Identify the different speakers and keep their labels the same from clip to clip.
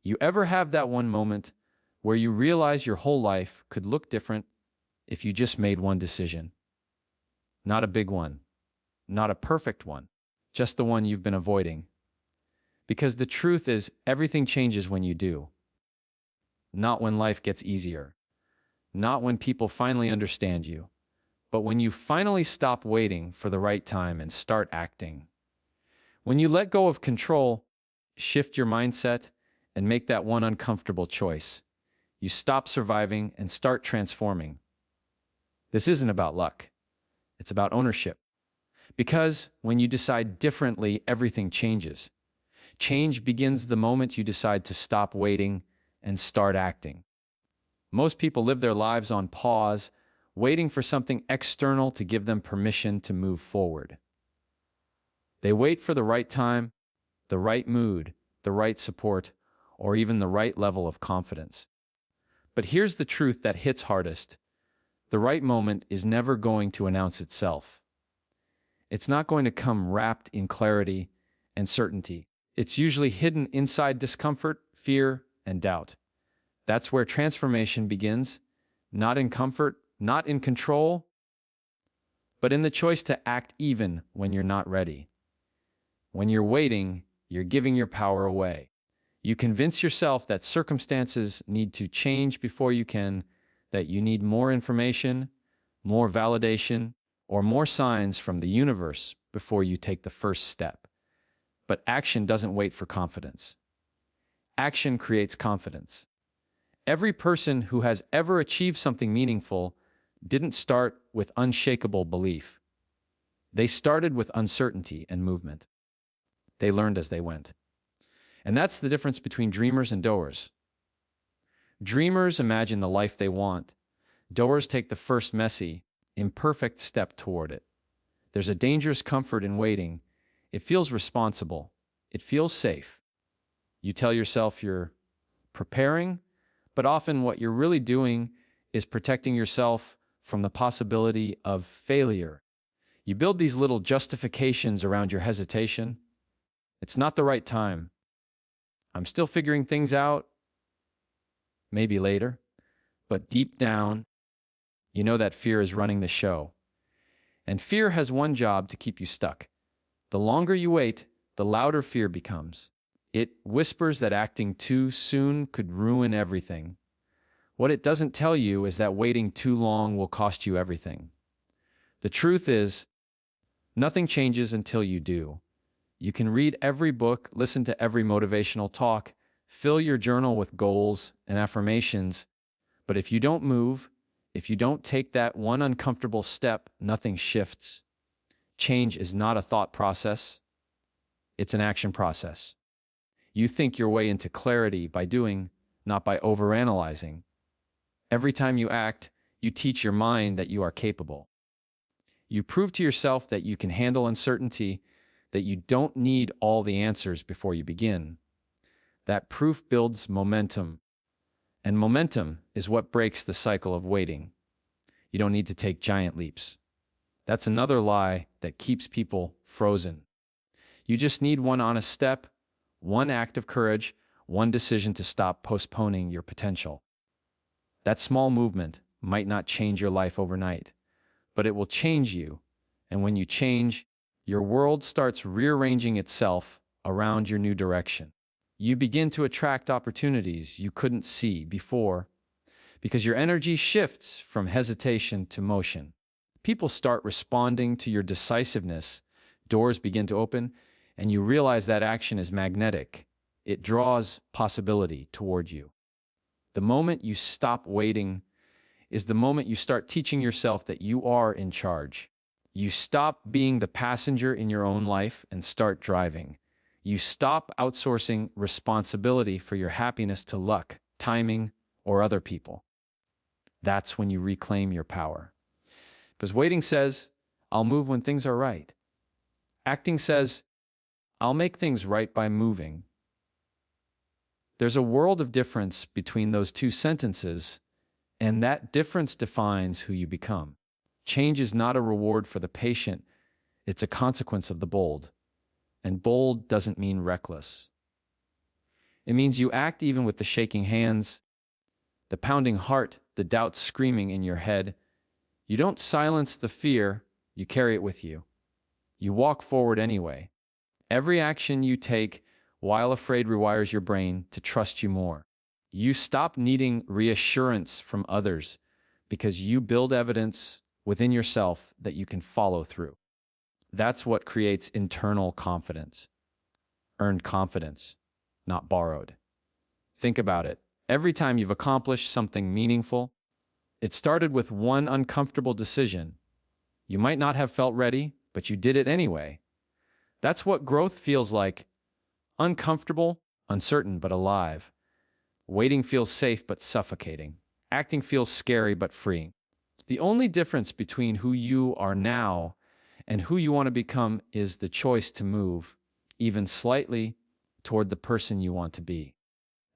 Speaker 1: You ever have that one moment where you realize your whole life could look different if you just made one decision? Not a big one, not a perfect one, just the one you've been avoiding. Because the truth is, everything changes when you do, not when life gets easier, not when people finally understand you, but when you finally stop waiting for the right time and start acting. When you let go of control, shift your mindset, and make that one uncomfortable choice, you stop surviving and start transforming. This isn't about luck. It's about ownership. Because when you decide differently, everything changes. Change begins the moment you decide to stop waiting and start acting. Most people live their lives on pause, waiting for something external to give them permission to move forward. They wait for the right time, the right mood, the right support, or even the right level of confidence. But here's the truth that hits hardest. The right moment is never going to announce itself. It's not going to come wrapped in clarity and certainty. It's usually hidden inside discomfort, fear, and doubt. That's where transformation begins, not in comfort, not in control, but in the choice to act even when you're not ready. When you're waiting, you're giving your power away. You convince yourself that circumstances need to change before you can, that you need more information, more validation, or more signs from the universe before you take the first step. But action doesn't wait for confidence. Action creates confidence. Every person who has ever achieved something meaningful didn't start with unshakable belief. They started with uncertainty and movement. They learned as they went. And that's the difference between dreamers and doers. Dreamers imagine the life they want. Doers take the first messy, imperfect step toward it. There's a dangerous comfort in waiting. It feels responsible. It feels safe. You tell yourself you're preparing, but often what you're really doing is protecting yourself from the possibility of failure. You build these little justifications around your hesitation. It's not the right time. I'm still figuring things out. Maybe later. But deep down, you know that fear is running the show. And fear has one job: to keep you stuck. The longer you wait, the louder fear becomes. It whispers that acting too soon could ruin everything. What it doesn't tell you is that waiting too long will cost you everything. The truth is, nothing changes until you do. You can read every book, listen to every motivational talk, fill your journal with goals and affirmations, but if you don't move, if you don't take that one uncomfortable step, nothing shifts. Change is not a thought process. It's an action process. You think your way into clarity by doing, not by overanalyzing. Every time you act, you teach your mind that you are capable. You prove to yourself that you can handle uncertainty, that you don't need all the answers before you begin. That proof builds momentum. And momentum is what breaks the cycle of waiting. You don't need to take giant leaps. That's another lie that keeps people frozen. You just need one honest step, one act of courage, one decision to stop postponing your potential. That small movement might not change your life overnight, but it will change you. And when you change, your world starts rearranging itself around your new direction. You begin to attract opportunities you couldn't see before because your energy shifts from hesitation to motion. People start responding to your decisiveness. Doors begin to open, and you realize that action is magnetic. It draws possibility toward you. The moment you stop waiting is the moment you start teaching yourself that you are in charge. You stop being the passenger in your own life and start driving. You stop outsourcing responsibility for your happiness to luck, timing, or other people. That's when you reclaim your power. Because waiting says, I'll move when things are right. Acting says, I'll make things right by moving. There's a world of difference between those two sentences, and that difference defines who you become. Change is not a reward for the patient, it's a consequence of the bold. And bold doesn't mean reckless. It means you act even with the shaking hands, the pounding heart, the doubt screaming in your head. You don't silence the fear, you carry it with you. You walk forward anyway. Every action you take while afraid rewires your brain to trust you more. You stop needing reassurance from others because you build evidence within yourself that you can follow through. That's what creates internal confidence. Earned confidence, not borrowed. Think about it. Every time you've accomplished something meaningful, it started with one uncomfortable decision. You might not have felt ready, but you did it anyway. That's what growth feels like. Uncomfortable, uncertain, but alive. Waiting feels safe, but suffocating. Acting feels scary, but freeing. The only difference between who you are now and who you want to become is the choice to move, even slightly, toward the person you want to be.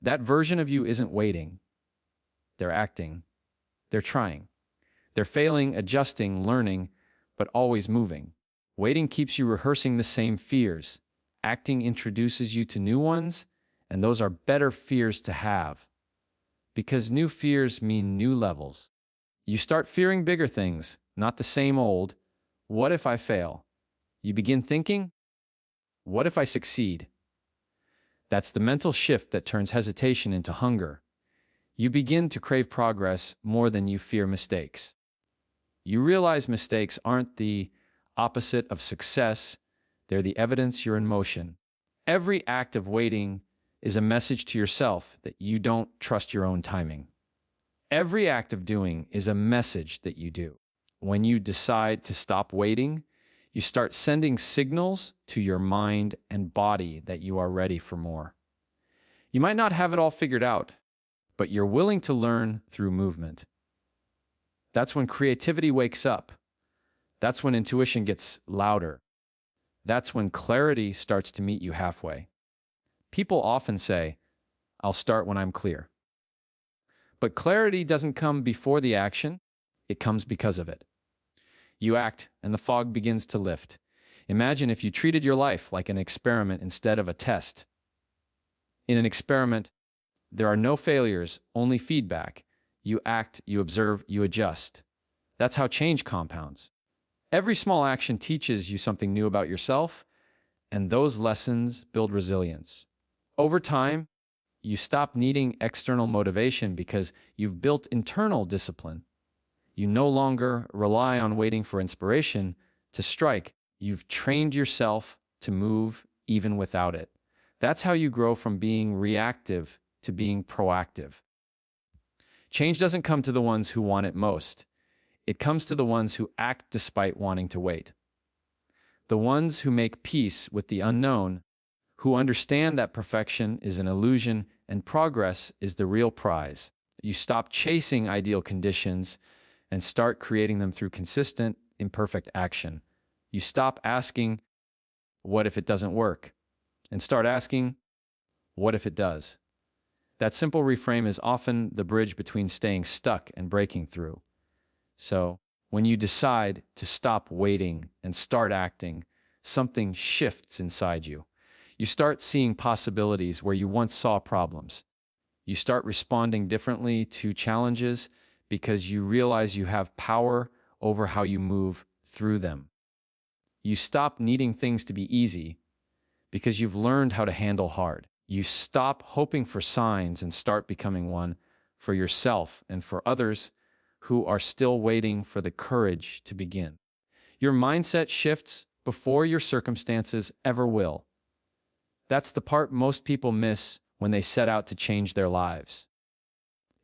Speaker 1: That version of you isn't waiting. They're acting. They're trying. They're failing, adjusting, learning, but always moving. Waiting keeps you rehearsing the same fears. Acting introduces you to new ones, and those are better fears to have. Because new fears mean new levels. You start fearing bigger things, not the same old, what if I fail? You begin thinking, what if I succeed? That's the mental shift that turns hesitation into hunger. You begin to crave progress more than you fear mistakes. You realize mistakes aren't the opposite of success, they're the evidence you're in motion. Every act of waiting is a message to yourself that you don't trust your own timing. Every act of doing is a message that you do. When you decide to stop waiting, you start sending signals to your mind and body that you are ready for more. You might not have it all figured out, but you're willing to learn through movement. That's when creativity wakes up. That's when intuition gets louder. That's when clarity starts to meet you halfway. People often say, I'll start when I'm clear. But clarity doesn't come before the action, it comes because of it. You act, and the fog begins to lift. Imagine if you treated your life like an experiment instead of a test. In an experiment, there are no failures, only feedback. You act, you observe, you adjust. That's how change compounds. Every small action teaches you something new about yourself, and those lessons build resilience. Over time, you stop needing external motivation because you've built internal discipline. You no longer rely on waiting for inspiration to strike. You've trained yourself to move even without it. That's how you grow from being reactive to being proactive. Change doesn't come to the ones who want it most. It comes to the ones who act despite wanting to wait. The ones who make peace with the unknown, who understand that perfection is an illusion and progress is the real prize. You stop chasing ideal conditions and start creating them through consistent, imperfect action. You stop asking, what if it doesn't work? And start asking, what if it does? That simple reframe is often the bridge between staying stuck and breaking through. So, when you decide to stop waiting and start acting, something shifts inside you. You start seeing possibilities where you once saw problems. You start responding differently to challenges because you realize you have power over how you move through them. You stop needing things to be easy because you've learned how to handle hard. You stop hoping for signs and start becoming one for yourself and for others who are still waiting for the courage to begin. Your mindset shifts before your circumstances ever will. That's the part most people miss when they set out to change their lives.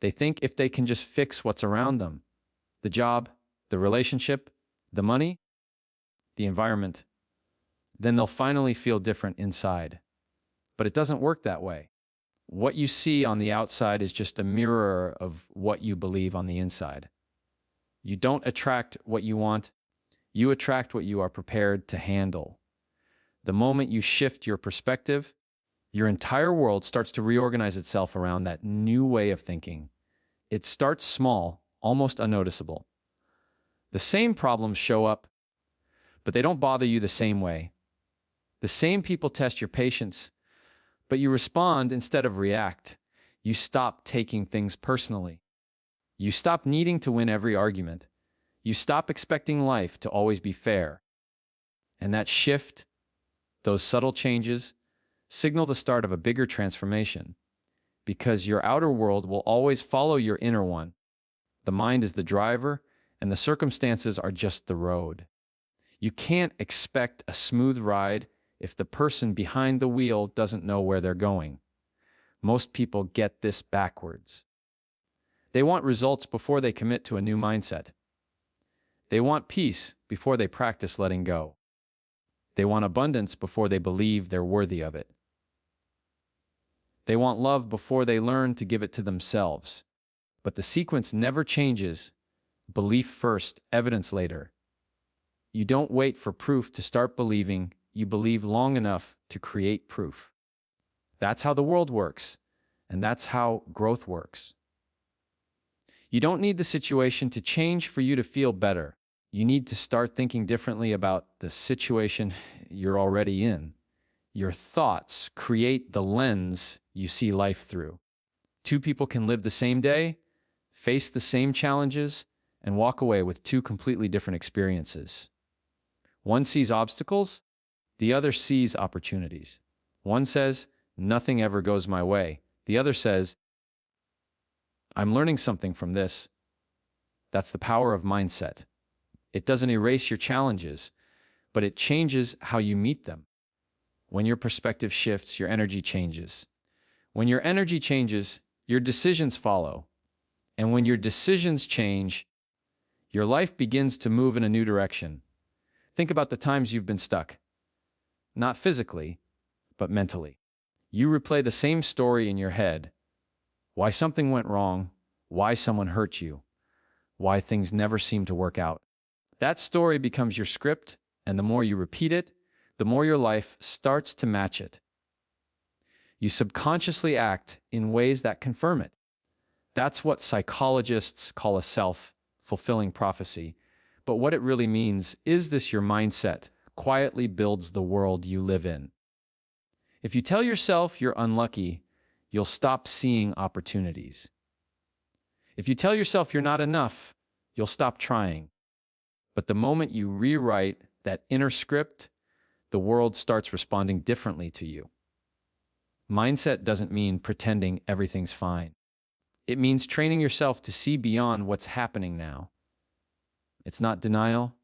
Speaker 1: They think if they can just fix what's around them, the job, the relationship, the money, the environment, then they'll finally feel different inside. But it doesn't work that way. What you see on the outside is just a mirror of what you believe on the inside. You don't attract what you want, you attract what you are prepared to handle. The moment you shift your perspective, your entire world starts to reorganize itself around that new way of thinking. It starts small, almost unnoticeable. The same problems show up, but they don't bother you the same way. The same people test your patience, But you respond instead of react. You stop taking things personally. You stop needing to win every argument. You stop expecting life to always be fair. And that shift, those subtle changes, signal the start of a bigger transformation, because your outer world will always follow your inner one. The mind is the driver, and the circumstances are just the road. You can't expect a smooth ride if the person behind the wheel doesn't know where they're going. Most people get this backwards. They want results before they commit to a new mindset. They want peace before they practice letting go. They want abundance before they believe they're worthy of it. They want love before they learn to give it to themselves. But the sequence never changes. Belief first, evidence later. You don't wait for proof to start believing. You believe long enough to create proof. That's how the world works, and that's how growth works. You don't need the situation to change for you to feel better. You need to start thinking differently about the situation you're already in. Your thoughts create the lens you see life through. Two people can live the same day, face the same challenges, and walk away with two completely different experiences. One sees obstacles, the other sees opportunities. One says, "Nothing ever goes my way." The other says, "I'm learning something from this." That's the power of mindset. It doesn't erase your challenges, but it changes how you meet them. When your perspective shifts, your energy changes. When your energy changes, your decisions follow. And when your decisions change, your life begins to move in a new direction. Think about the times you've been stuck. Not physically, but mentally. You replay the same story in your head. Why something went wrong, why someone hurt you, why things never seem to work out. That story becomes your script, and the more you repeat it, the more your life starts to match it. You subconsciously act in ways that confirm it. That's what psychologists call a self-fulfilling prophecy. But what it really means is this: your mindset quietly builds the world you live in. If you tell yourself you're unlucky, you'll stop seeing opportunities. If you tell yourself you're not enough, you'll stop trying. But the moment you rewrite that inner script, the world starts responding differently to you. Mindset doesn't mean pretending everything's fine. It means training yourself to see beyond what's happening now. It's not denial,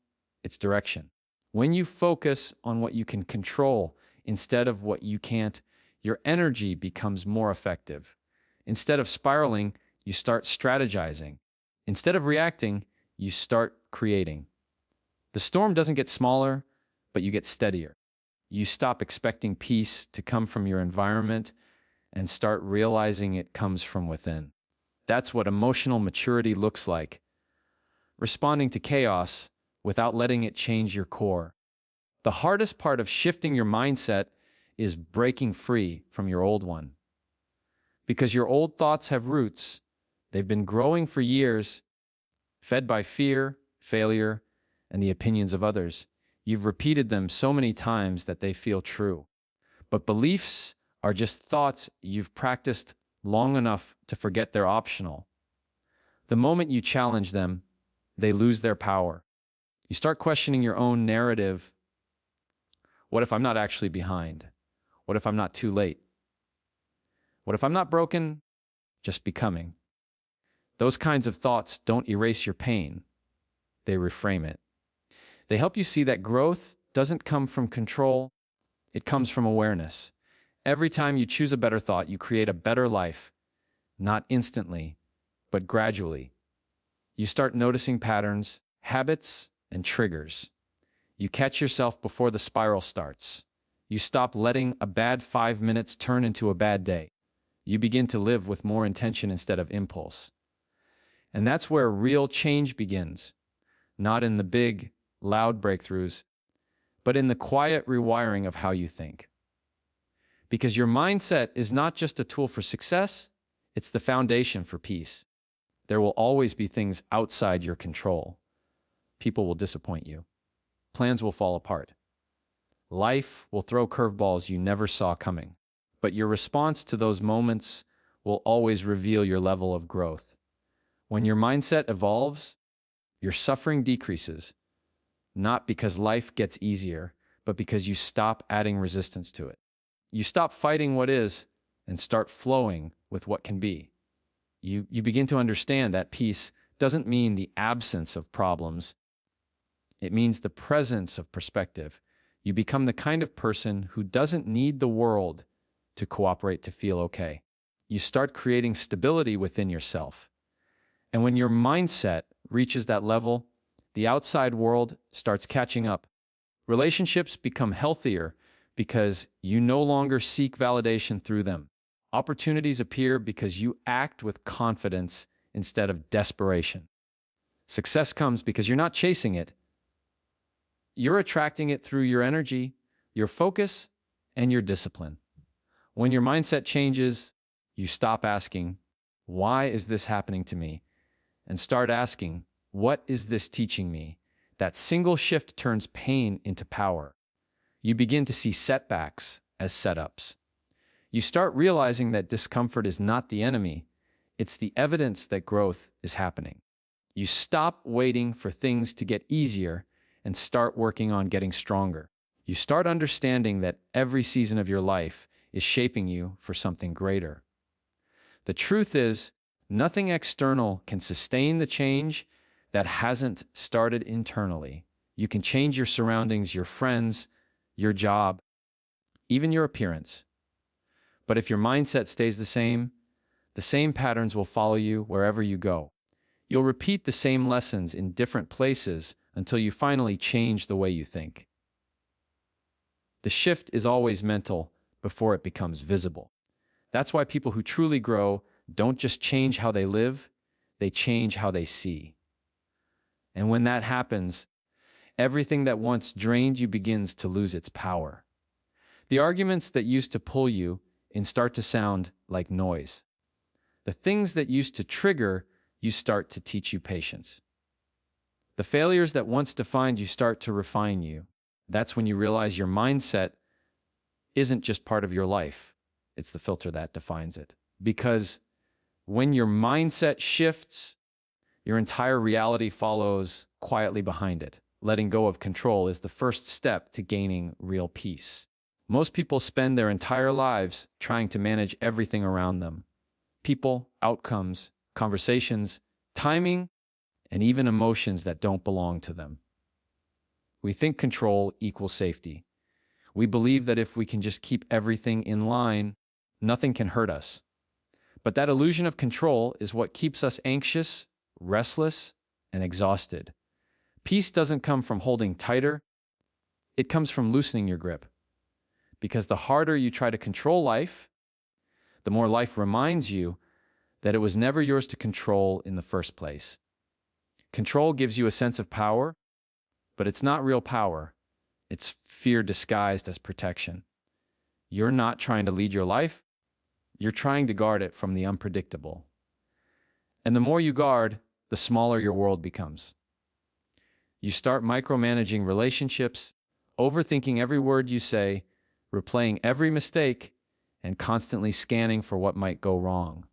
Speaker 1: it's direction. When you focus on what you can control instead of what you can't, your energy becomes more effective. Instead of spiraling, you start strategizing. Instead of reacting, you start creating. The storm doesn't get smaller, but you get steadier. You stop expecting peace to come from your environment and start realizing it comes from within. That's what emotional maturity looks like. Responding to chaos without letting it change your core. The hardest part of shifting your mindset is breaking free from your old one. Because your old thoughts have roots. They've been growing for years, fed by fear, failure, and the opinions of others. You've repeated them so many times that they feel true. But beliefs are just thoughts you've practiced long enough to forget they're optional. The moment you challenge them, they lose their power. You start questioning your own narrative. What if I'm not actually behind? What if I'm not too late? What if I'm not broken, just becoming? Those kinds of thoughts don't erase your pain. They reframe it. They help you see that growth doesn't come from control. It comes from awareness. Every time you choose a better thought, you create a better life. Not instantly, but gradually. You start noticing patterns, habits, and triggers. You catch yourself before the spiral starts. You stop letting a bad 5 minutes turn into a bad day. You begin to live with more intention instead of impulse. And that's where real change begins. Not in the big, loud breakthroughs, but in the quiet rewiring of how you think. Because your mindset is not just a tool for success, it's the foundation for peace. There will always be things outside your control. People will disappoint you. Plans will fall apart. Life will throw curveballs you never saw coming. but your response to those moments will always reveal your level of growth. When your mindset evolves, your suffering decreases, not because life gets easier, but because you stop adding resistance to it. You stop fighting what is and start flowing with what can be. You begin to understand that peace doesn't mean the absence of problems. It means the presence of perspective. You become the kind of person who doesn't need the world to cooperate to feel okay. You start creating stability within yourself. And when your mindset reaches that level, the outside world starts catching up. Relationships become healthier because you no longer seek validation through them. Opportunities appear because you act with confidence instead of desperation. Success comes because you're not chasing it. You're attracting it through your energy, your focus, and your discipline. When your mindset changes, you stop asking, "Why is this happening to me?" and start asking, "What is this teaching me?" That single shift turns pain into power. You begin to see setbacks as setups. You start realizing that discomfort is not the enemy, it's the evidence that growth is happening. You stop waiting for things to get easier and start working on getting stronger. You start understanding that every season of your life is shaping you for something greater. The truth is, nothing external can sustain the change that hasn't started internally. You can change your surroundings, your friends, your job, even your appearance. But if your mindset stays the same patterns will follow you wherever you go. You'll repeat the same lessons in different places until you finally change the way you think. The shift is always mental before it becomes visible. That's why people who truly grow don't just change how they live, they change how they see. And when that happens, everything that once drained you begins to lose its power. The arguments that used to pull you start to sound like noise. The things that used to trigger you start to teach you patience. The failures that once defined you start to refine you. That's when you realize your mindset isn't just part of your life. It's the filter that defines it. Because when your mindset shifts, your entire reality follows quietly behind it. Letting go of control is the first step to gaining real peace. Most people spend their entire lives trying to manage everything around them. People, outcomes, conversations, timing, and even emotions that don't belong to them. We think control equals safety. We believe that if we can just keep everything in line, nothing can hurt us. But that illusion of control is what keeps us anxious, restless, and exhausted. Peace doesn't come from holding tighter. It comes from loosening your grip. Because the harder you try to control life, the more life reminds you that it was never yours to control in the first place. Control gives you a sense of power, but it's not real power. It's fear disguised as protection. You're not trying to lead your life. You're trying to guard it from the unpredictable. And the more you guard, the smaller your world becomes. You start micromanaging relationships, overthinking every word you say, replaying every mistake, and constantly scanning for what might go wrong.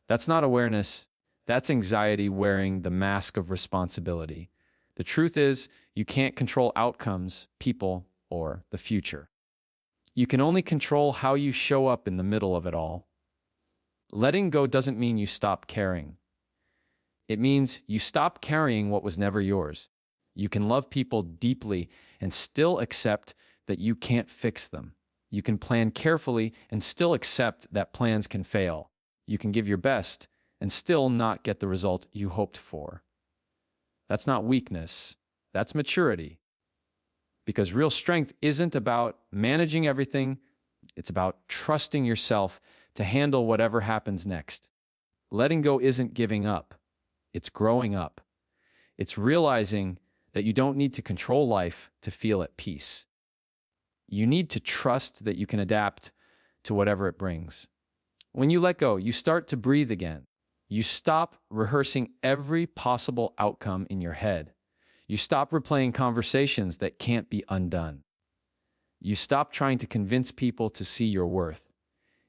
Speaker 1: That's not awareness. That's anxiety wearing the mask of responsibility. The truth is, you can't control outcomes, people, or the future. You can only control how you show up in the middle of it all. Letting go doesn't mean you stop caring. It means you stop carrying what was never yours. You can love people deeply and still accept that you can't fix them. You can plan carefully and still accept that plans can fail. You can give your best and still not get the result you hoped for. That's not weakness. That's maturity. Because real strength isn't about managing everything. It's about trusting yourself to handle whatever happens next. Letting go isn't giving up. It's growing up. It's realizing that you don't need to control life to feel at peace. You need to trust that you can adapt to whatever it brings. When you let go, you start to breathe again. You stop rehearsing every possible outcome in your head. You stop replaying conversations that can't be undone. You stop trying to convince people to see your worth.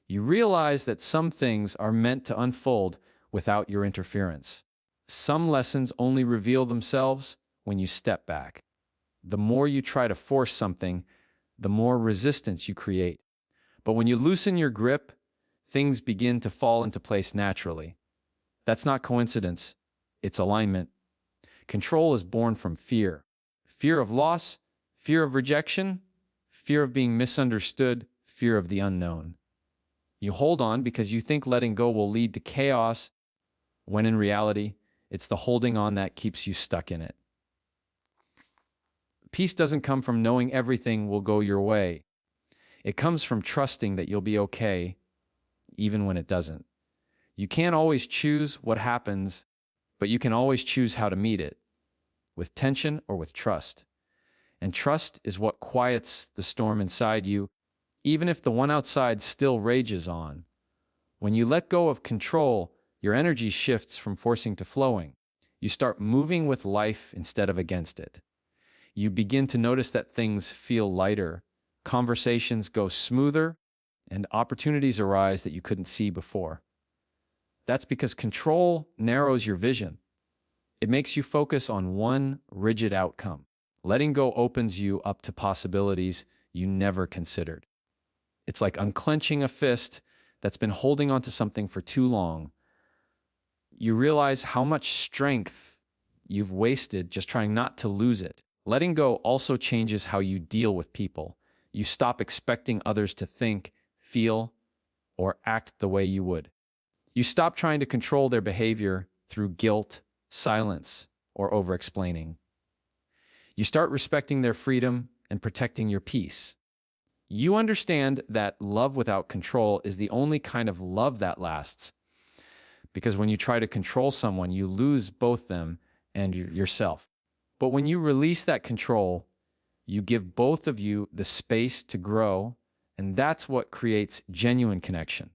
Speaker 1: You realize that some things are meant to unfold without your interference. Some lessons only reveal themselves when you step back. The more you try to force something, the more resistance you create. But when you loosen your grip, things begin to fall into place naturally. That's not coincidence, it's alignment. Control is born from fear. Fear of loss, fear of rejection, fear of being misunderstood, fear of the unknown. You hold on because you think letting go will lead to chaos, when in reality, it's the holding on that keeps you stuck in it. Peace doesn't come from knowing everything will go your way. It comes from trusting that you'll be okay, even when it doesn't. You can't always choose what happens, but you can always choose how to meet it, with tension or with trust. And trust is what quiets the storm inside you, even if the one outside still rages on. When you let go of control, your energy shifts from forcing to flowing. You start moving with life instead of against it. You begin to notice that things feel lighter, conversations go smoother, and opportunities arise that you couldn't see before. That's because control narrows your vision. It makes you focus on one rigid outcome. Letting go opens you up to possibilities you never considered. It's like unclenching a fist that's been holding onto something for too long. You realize how much strength you've wasted just trying not to lose it. Letting go also changes how you deal with people. You stop expecting others to think, feel, or act the way you would. You stop trying to control their behavior through guilt, silence, or over-explaining. You start respecting their freedom and protecting your peace. You understand that love without control is the only kind of love that lasts. Because when you try to control someone, you lose both them and yourself. But when you release that control, you give both of you the space to grow, and that's what creates genuine connection.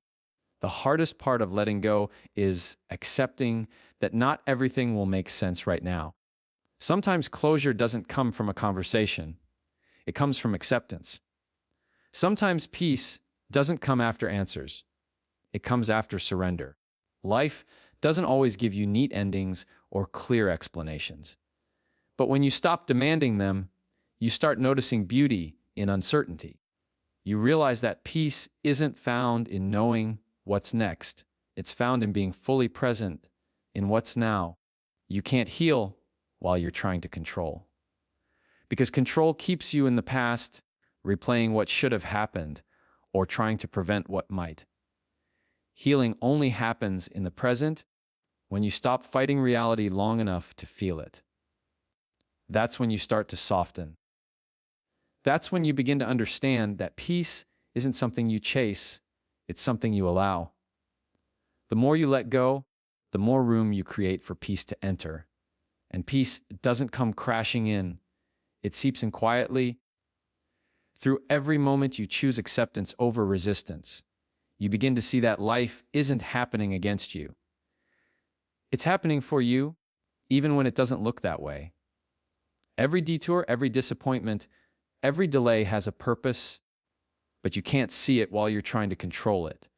Speaker 1: The hardest part of letting go is accepting that not everything will make sense right now. Sometimes closure doesn't come from a conversation. It comes from acceptance. Sometimes peace doesn't come after answers. It comes after surrender. Life doesn't always give you neat endings or clear explanations. But when you stop demanding them, you start noticing beauty in uncertainty. You realize that peace isn't found in knowing what's next. It's found in being fully present in what's now. You can't heal while you're trying to control. Because control keeps you in the past, replaying what should have happened, or trying to prevent what might. Healing only happens in the present when you stop fighting reality long enough to feel it. That's when you start to soften. That's when you begin to understand that peace isn't something you chase, it's something you allow. The more you let go, the more room you create for peace to enter. And peace doesn't come crashing in. It seeps in quietly. Through every moment you choose acceptance over resistance, you begin to see that life isn't happening against you. It's happening for you, even when it doesn't look that way. Every detour, every disappointment, every delay has a purpose, but you can't see it while you're trying to control it.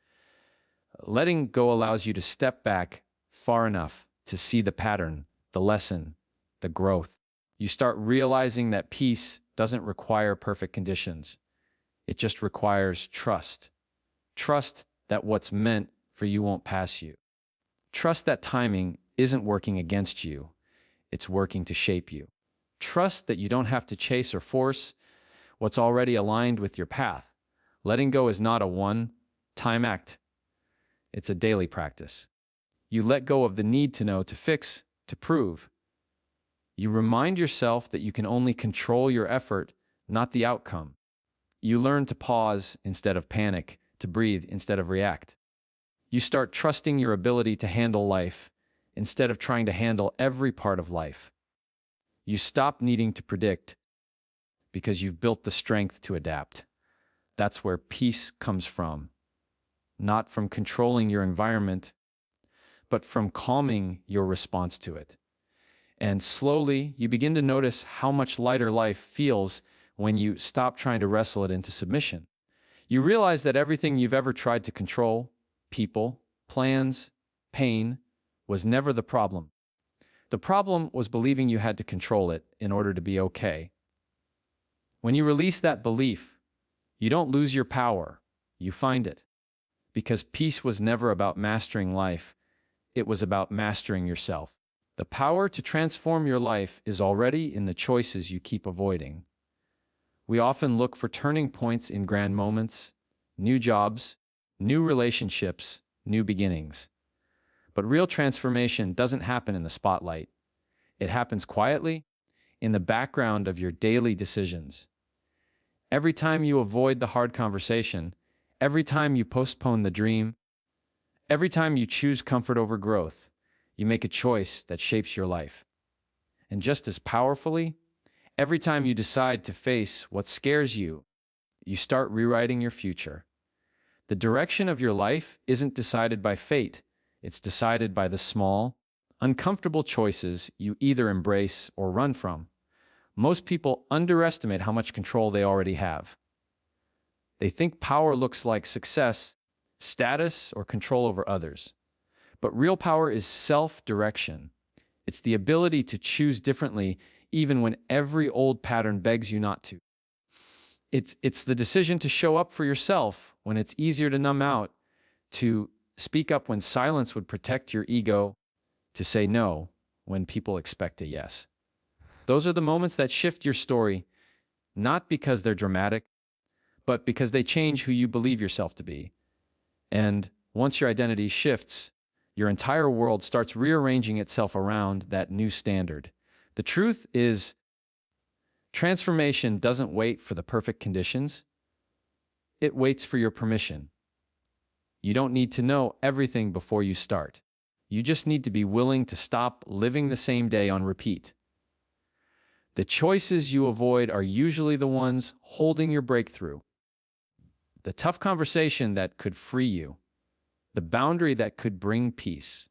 Speaker 1: Letting go allows you to step back far enough to see the pattern, the lesson, the growth. You start realizing that peace doesn't require perfect conditions. It just requires trust. Trust that what's meant for you won't pass you. Trust that timing isn't working against you. It's working to shape you. Trust that you don't have to chase or force what's already aligned with your path. Letting go is not a one-time act. It's a daily practice. You let go of the need to know, to fix, to prove. You remind yourself that you can only control your effort, not the outcome. You learn to pause instead of panic, to breathe instead of react. You start trusting your ability to handle life instead of trying to handle every part of life. You stop needing to predict because you've built the strength to adapt. That's where peace comes from. Not from controlling your environment, but from calming your response to it. And slowly, you begin to notice how much lighter life feels when you stop trying to wrestle it into submission. You realize that everything you've ever tried to control, people, plans, pain, was never the problem. The problem was believing you had to control it in order to be okay. When you release that belief, you don't lose your power, you find it. Because peace was never about mastering life, it was about mastering yourself. The power to transform your life is already in the choices you keep avoiding. We often look for turning points in grand moments, new jobs, new relationships, new beginnings. But real transformation doesn't happen in the spotlight. It happens quietly, in the background of your daily decisions. Every time you avoid the hard conversation, every time you postpone the dream, every time you choose comfort over growth, you make a choice that shapes your life. And just as powerfully, every time you decide to face what scares you, you start rewriting your future. The direction of your life isn't decided by fate, it's decided by the small, uncomfortable choices you either embrace or run from. Most people underestimate how much control they already have. They think power looks like success, status, or control over others. But real power is self-direction. It's the ability to choose differently even when every old pattern begs you not to. It's the decision to show up for yourself when it's easier to numb out, to speak up when silence would protect your ego, to say no when people expect a yes. Those are the moments that shift your story, not because they're dramatic, but because they change who you believe yourself to be. And once your identity shifts, your entire world starts rearranging itself around that new standard. The truth is, transformation doesn't wait for the perfect conditions. It waits for your permission. You don't need to know everything before you start. You just need to be willing to stop living the same day on repeat. The choices you avoid are usually the ones holding your breakthrough. The tough conversation that could free you. The boundary that could bring peace.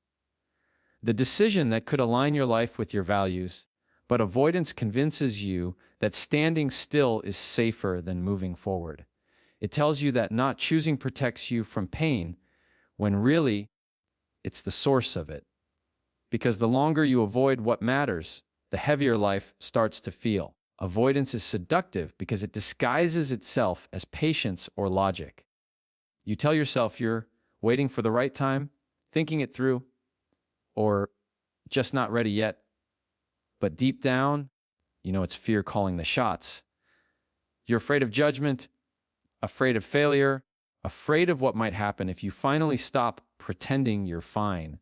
Speaker 1: The decision that could align your life with your values, but avoidance convinces you that standing still is safer than moving forward. It tells you that not choosing protects you from pain, when really, it's the source of it. Because the longer you avoid what matters, the heavier life starts to feel. Avoidance is seductive because it disguises itself as patience or logic. You tell yourself you're waiting for the right time, thinking it through, or just not ready yet. But deep down, you know it's fear calling the shots. You're afraid of judgment, afraid of failure, afraid of what might happen if you finally stop pretending you're fine.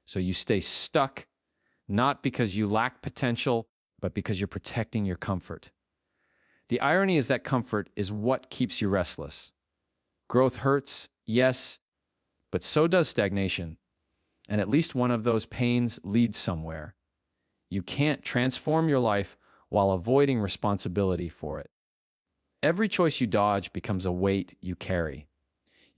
Speaker 1: So you stay stuck, not because you lack potential, but because you're protecting your comfort. The irony is that comfort is what keeps you restless. Growth hurts, yes, but so does stagnation. And at least one of those pains leads somewhere. You can't transform your life while avoiding responsibility for it. Every choice you dodge becomes a weight you carry.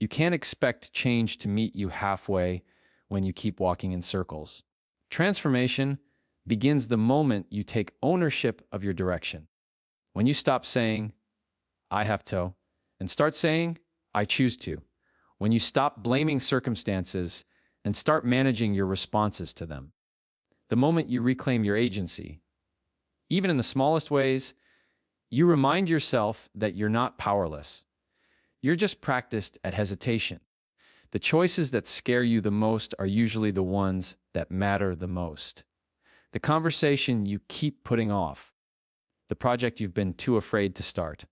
Speaker 1: You can't expect change to meet you halfway when you keep walking in circles. Transformation begins the moment you take ownership of your direction. When you stop saying, I have to, and start saying, I choose to. When you stop blaming circumstances and start managing your responses to them. The moment you reclaim your agency. Even in the smallest ways, you remind yourself that you're not powerless. You're just practiced at hesitation. The choices that scare you the most are usually the ones that matter the most. The conversation you keep putting off. The project you've been too afraid to start.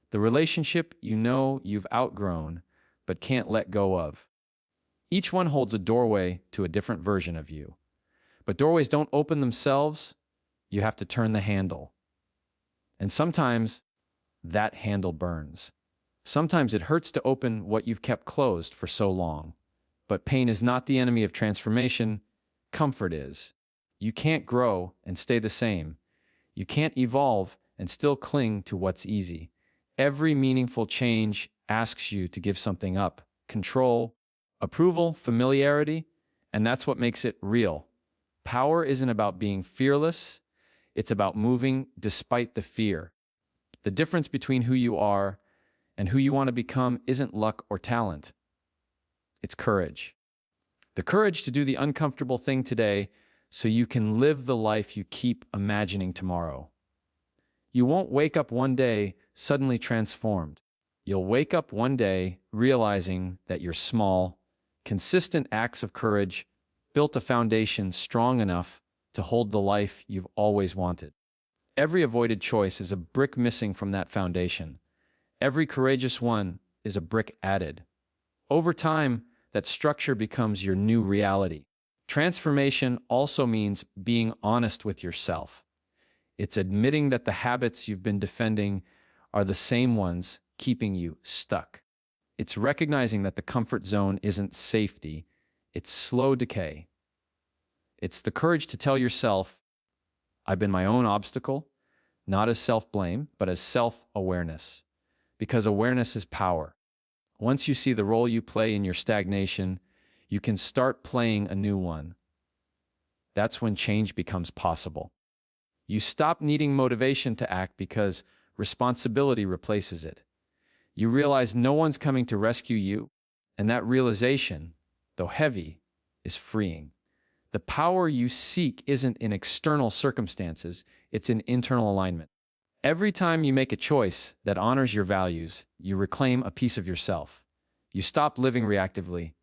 Speaker 1: The relationship you know you've outgrown but can't let go of. Each one holds a doorway to a different version of you. But doorways don't open themselves. You have to turn the handle. And sometimes that handle burns. Sometimes it hurts to open what you've kept closed for so long. But pain is not the enemy of transformation. Comfort is. You can't grow and stay the same. You can't evolve and still cling to what's easy. Every meaningful change asks you to give something up. Control, approval, familiarity, and that's what makes it real. Power isn't about being fearless. It's about moving despite the fear. The difference between who you are And who you want to become isn't luck or talent. It's courage. The courage to do the uncomfortable thing today so you can live the life you keep imagining tomorrow. You won't wake up one day suddenly transformed. You'll wake up one day realizing that your small, consistent acts of courage built a foundation strong enough to hold the life you've always wanted. Every avoided choice is a brick missing from that foundation. Every courageous one is a brick added. Over time, that structure becomes your new reality. Transformation also means being honest with yourself. It's admitting that the habits you've been defending are the same ones keeping you stuck. It's recognizing that the comfort zone isn't safety, it's slow decay. It's the courage to tell yourself, I've been my own obstacle, not as self-blame, but as self-awareness. Because awareness is power. Once you see the role you play in your stagnation, you can start playing a new one. That's when change becomes possible. You stop needing motivation to act because responsibility replaces it. You realize no one's coming to rescue you, and that realization, though heavy, is freeing. The power you seek isn't in external circumstances, it's in internal alignment. Every time you make a choice that honors your values, you reclaim a piece of yourself. You stop living reactively,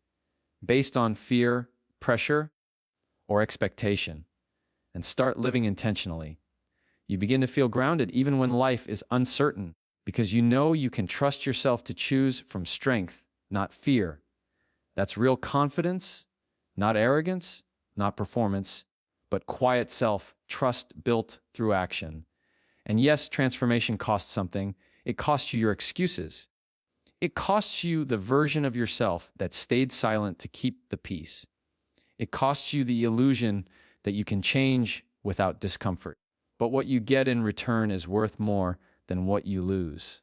Speaker 1: based on fear, pressure, or expectation, and start living intentionally. You begin to feel grounded even when life is uncertain, because you know you can trust yourself to choose from strength, not fear. That's real confidence, not arrogance, not performance, but quiet self-trust built through action. And yes, transformation costs something. It costs you your excuses. It costs you the version of yourself that stayed silent to keep the peace. It costs you the illusion that you can change without discomfort. But what you get in return is worth more than what you lose.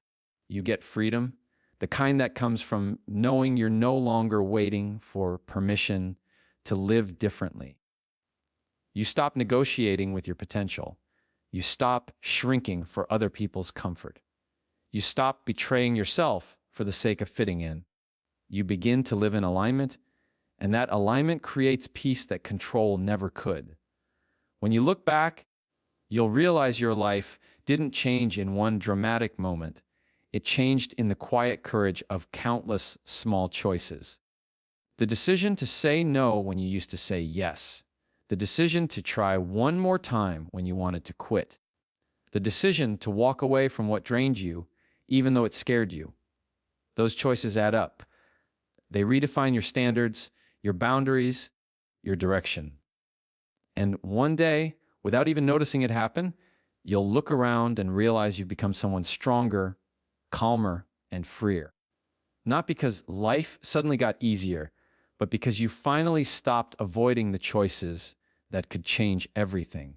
Speaker 1: You get freedom, the kind that comes from knowing you're no longer waiting for permission to live differently. You stop negotiating with your potential. You stop shrinking for other people's comfort. You stop betraying yourself for the sake of fitting in. You begin to live in alignment, and that alignment creates peace that control never could. When you look back, you'll realize your life didn't change in one dramatic moment. It changed in the quiet courage of countless small choices. The decision to say no when you used to say yes. The decision to try one more time when you wanted to quit. The decision to walk away from what drained you, even though it scared you. Those choices add up. They redefine your standards, your boundaries, your direction. And one day, without even noticing it happen, you'll look around and realize you've become someone stronger, calmer, and freer. Not because life suddenly got easier, but because you finally stopped avoiding the choices that could change everything.